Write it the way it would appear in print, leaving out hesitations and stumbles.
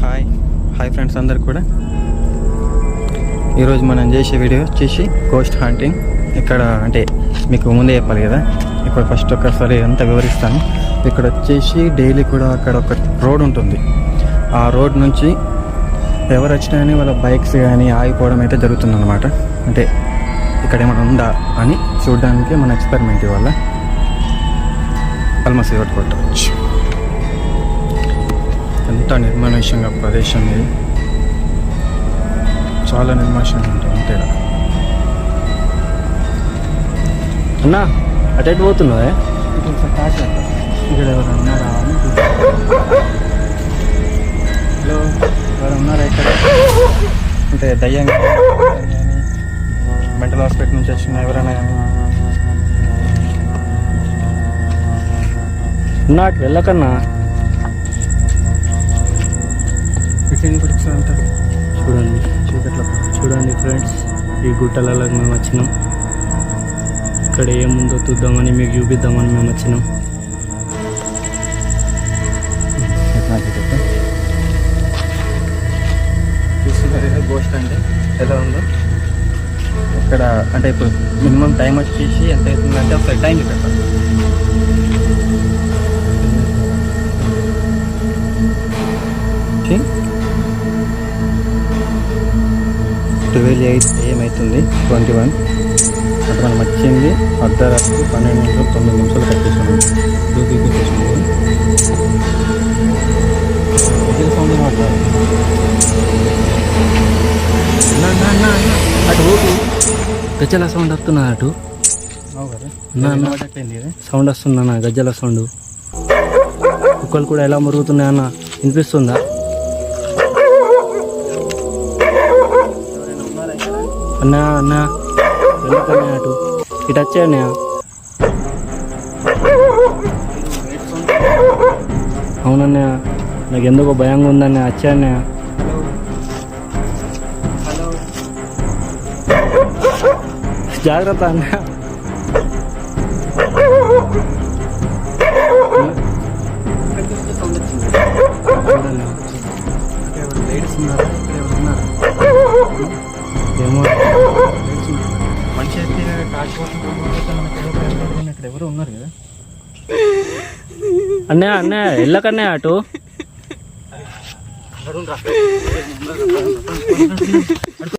Hi friends అందరికి కూడా. ఈరోజు మనం చేసే వీడియో వచ్చేసి గోస్ట్ హంటింగ్. ఇక్కడ అంటే మీకు ముందే చెప్పాలి కదా, ఇక్కడ ఫస్ట్ ఒకసారి అంతా వివరిస్తాను. ఇక్కడ వచ్చేసి డైలీ కూడా అక్కడ ఒక రోడ్ ఉంటుంది. ఆ రోడ్ నుంచి ఎవరు వచ్చినా కానీ వాళ్ళ బైక్స్ కానీ ఆగిపోవడం అయితే జరుగుతుందన్నమాట. అంటే ఇక్కడ ఏమైనా ఉందా అని చూడడానికి మన ఎక్స్పెరిమెంట్ వల్ల ఆల్మోస్ట్ కొట్టవచ్చు. ఎంత నిర్మానుష్యంగా ప్రదేశం ఇది, చాలా నిర్మానుష్యంగా ఉంటుంది అంతే. అన్నా అటెట్ పోతున్నావే? ఇక్కడ ఎవరు ఉన్నారా అని. హలో, ఎవరు ఉన్నారా ఇక్కడ? అంటే దయ్యంగా మెంటల్ హాస్పిటల్ నుంచి వచ్చిన ఎవరైనా అటు వెళ్ళకన్నా. అంతా చూడండి చీకట్లో చూడండి ఫ్రెండ్స్, ఈ గుట్టలలో మేము వచ్చినాం. ఇక్కడ ఏముందో చూద్దామని మీకు చూపిద్దామని మేము వచ్చినాం. చూస్తున్నారు గోస్ట్ అంటే ఎలా ఉందో. ఇక్కడ అంటే ఇప్పుడు మినిమం టైం వచ్చేసి ఎంత అవుతుందంటే ఒకసారి టైం పెట్టాలి. 12 AM అవుతుంది, 21. అక్కడ మనం వచ్చింది అర్ధరాత్రి 12 నిమిషాలు 9 నిమిషాలు కట్టేసాము. అటు ఊరు గజ్జల సౌండ్ వస్తున్నా. అటు సౌండ్ వస్తుందన్న, గజ్జల సౌండ్. కుక్కలు కూడా ఎలా మురుగుతున్నాయి అన్న, వినిపిస్తుందా? అన్నా అన్నా వెళ్ళకన్నా, అటు ఇటు వచ్చాయన్నయ్య. అవునన్నయ్య, నాకు ఎందుకో భయంగా ఉందన్నయ్య. వచ్చాయన్నయ్య. జాగ్రత్త అన్నయ్య. ఏమో మనిషి అయితే ఇక్కడ ఎవరు ఉన్నారు కదా. అన్నయ్య అన్నయ్య వెళ్ళకన్నయ్య అటు.